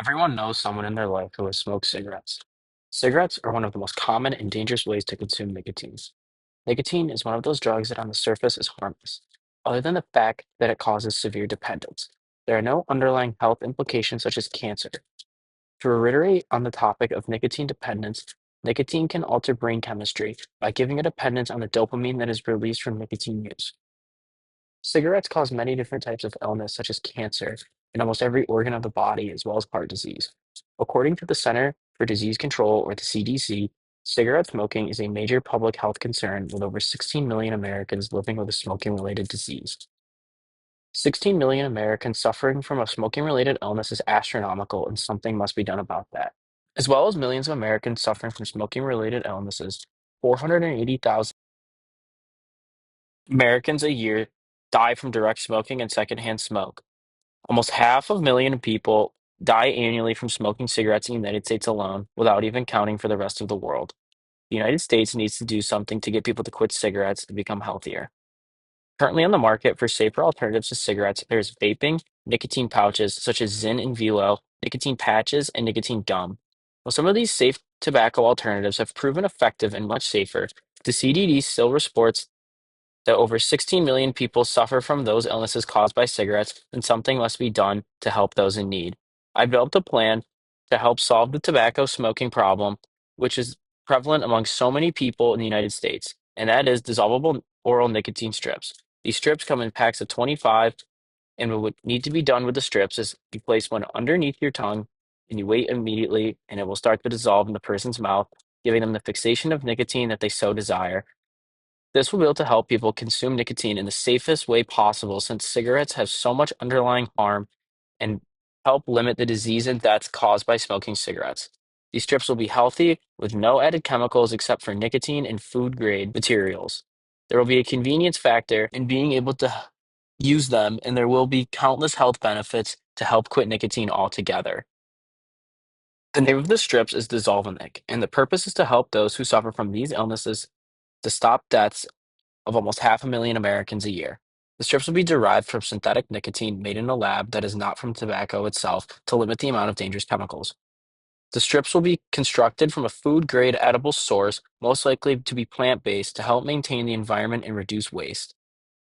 Everyone knows someone in their life who has smoked cigarettes. Cigarettes are one of the most common and dangerous ways to consume nicotine. Nicotine is one of those drugs that on the surface is harmless, other than the fact that it causes severe dependence. There are no underlying health implications such as cancer. To reiterate on the topic of nicotine dependence, nicotine can alter brain chemistry by giving a dependence on the dopamine that is released from nicotine use. Cigarettes cause many different types of illness, such as cancer, in almost every organ of the body, as well as heart disease. According to the Center for Disease Control, or the CDC, cigarette smoking is a major public health concern with over 16 million Americans living with a smoking related disease. 16 million Americans suffering from a smoking related illness is astronomical, and something must be done about that. As well as millions of Americans suffering from smoking related illnesses, 480,000 Americans a year die from direct smoking and secondhand smoke. Almost half a million people die annually from smoking cigarettes in the United States alone, without even counting for the rest of the world. The United States needs to do something to get people to quit cigarettes and become healthier. Currently on the market for safer alternatives to cigarettes, there's vaping, nicotine pouches such as Zyn and Velo, nicotine patches, and nicotine gum. While some of these safe tobacco alternatives have proven effective and much safer, the CDD still reports that over 16 million people suffer from those illnesses caused by cigarettes, and something must be done to help those in need. I built a plan to help solve the tobacco smoking problem, which is prevalent among so many people in the United States, and that is dissolvable oral nicotine strips. These strips come in packs of 25, and what would need to be done with the strips is you place one underneath your tongue and you wait immediately, and it will start to dissolve in the person's mouth, giving them the fixation of nicotine that they so desire. This will be able to help people consume nicotine in the safest way possible since cigarettes have so much underlying harm and help limit the disease and deaths caused by smoking cigarettes. These strips will be healthy with no added chemicals except for nicotine and food grade materials. There will be a convenience factor in being able to use them, and there will be countless health benefits to help quit nicotine altogether. The name of the strips is Dissolvinic, and the purpose is to help those who suffer from these illnesses to stop deaths of almost half a million Americans a year. The strips will be derived from synthetic nicotine made in a lab that is not from tobacco itself to limit the amount of dangerous chemicals. The strips will be constructed from a food grade edible source, most likely to be plant based, to help maintain the environment and reduce waste.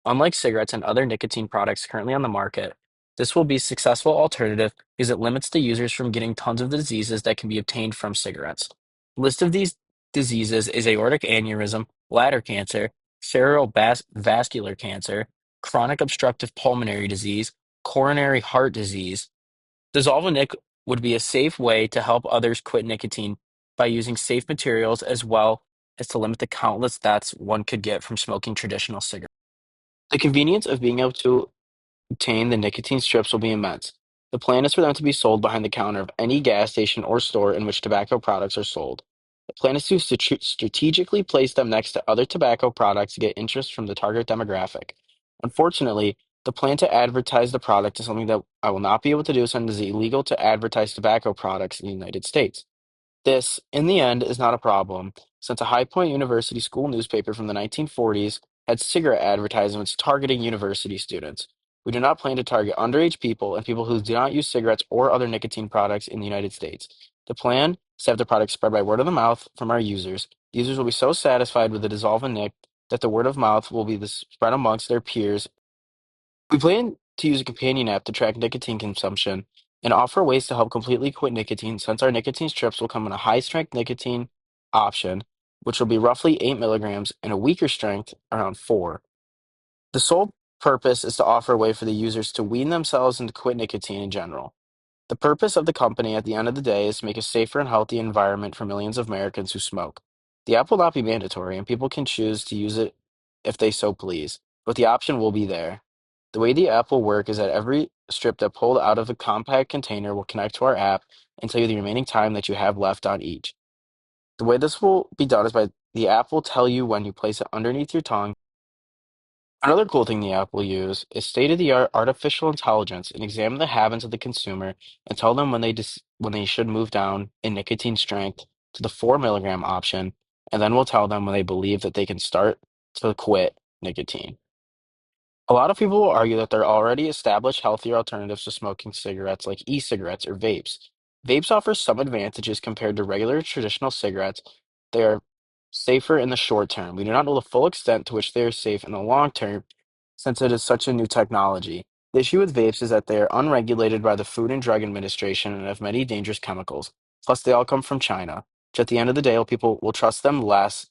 Unlike cigarettes and other nicotine products currently on the market, this will be a successful alternative because it limits the users from getting tons of diseases that can be obtained from cigarettes. The list of these diseases is aortic aneurysm, bladder cancer, cerebrovascular cancer, chronic obstructive pulmonary disease, coronary heart disease. Dissolvinic would be a safe way to help others quit nicotine by using safe materials as well as to limit the countless deaths one could get from smoking traditional cigarettes. The convenience of being able to obtain the nicotine strips will be immense. The plan is for them to be sold behind the counter of any gas station or store in which tobacco products are sold. The plan is to strategically place them next to other tobacco products to get interest from the target demographic. Unfortunately, the plan to advertise the product is something that I will not be able to do since it is illegal to advertise tobacco products in the United States. This, in the end, is not a problem, since a High Point University school newspaper from the 1940s had cigarette advertisements targeting university students. We do not plan to target underage people and people who do not use cigarettes or other nicotine products in the United States. The plan is to have the product spread by word of the mouth from our users. The users will be so satisfied with the Dissolve and Nic that the word of mouth will be spread amongst their peers. We plan to use a companion app to track nicotine consumption and offer ways to help completely quit nicotine since our nicotine strips will come in a high strength nicotine option, which will be roughly 8 milligrams, and a weaker strength, around 4. The sole purpose is to offer a way for the users to wean themselves and to quit nicotine in general. The purpose of the company at the end of the day is to make a safer and healthy environment for millions of Americans who smoke. The app will not be mandatory, and people can choose to use it if they so please, but the option will be there. The way the app will work is that every strip that pulled out of the compact container will connect to our app and tell you the remaining time that you have left on each. The way this will be done is by the app will tell you when you place it underneath your tongue. Another cool thing the app will use is state-of-the-art artificial intelligence and examine the habits of the consumer and tell them when they should move down in nicotine strength to the 4 milligram option, and then we'll tell them when they believe that they can start to quit nicotine. A lot of people will argue that there are already established healthier alternatives to smoking cigarettes like e-cigarettes or vapes. Vapes offer some advantages compared to regular traditional cigarettes. They are safer in the short term. We do not know the full extent to which they are safe in the long term since it is such a new technology. The issue with vapes is that they are unregulated by the Food and Drug Administration and have many dangerous chemicals. Plus, they all come from China, which at the end of the day, people will trust them less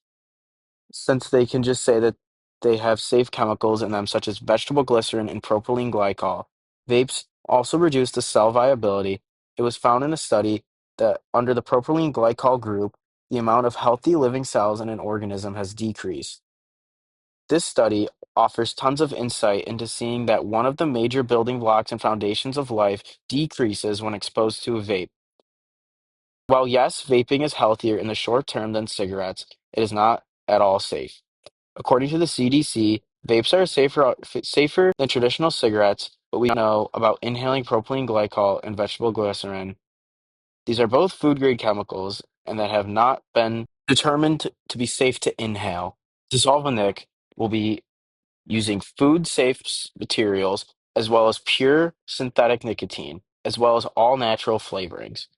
since they can just say that they have safe chemicals in them, such as vegetable glycerin and propylene glycol. Vapes also reduce the cell viability. It was found in a study that under the propylene glycol group, the amount of healthy living cells in an organism has decreased. This study offers tons of insight into seeing that one of the major building blocks and foundations of life decreases when exposed to a vape. While yes, vaping is healthier in the short term than cigarettes, it is not at all safe. According to the CDC, vapes are safer than traditional cigarettes, but we know about inhaling propylene glycol and vegetable glycerin. These are both food-grade chemicals and that have not been determined to be safe to inhale. Dissolvinic will be using food-safe materials as well as pure synthetic nicotine, as well as all natural flavorings,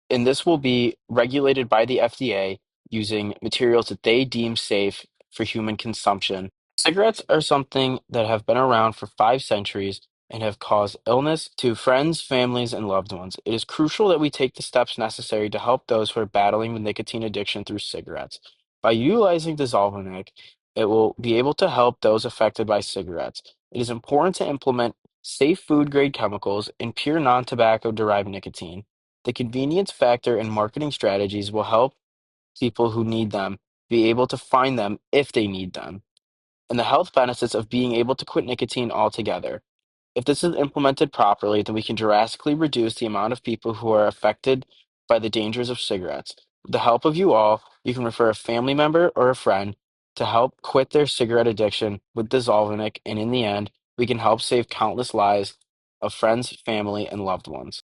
and this will be regulated by the FDA using materials that they deem safe for human consumption. Cigarettes are something that have been around for 5 centuries and have caused illness to friends, families, and loved ones. It is crucial that we take the steps necessary to help those who are battling with nicotine addiction through cigarettes. By utilizing Dissolvinic, it will be able to help those affected by cigarettes. It is important to implement safe food grade chemicals and pure non tobacco derived nicotine. The convenience factor and marketing strategies will help people who need them be able to find them if they need them, and the health benefits of being able to quit nicotine altogether. If this is implemented properly, then we can drastically reduce the amount of people who are affected by the dangers of cigarettes. With the help of you all, you can refer a family member or a friend to help quit their cigarette addiction with Dissolvinic, and in the end, we can help save countless lives of friends, family, and loved ones.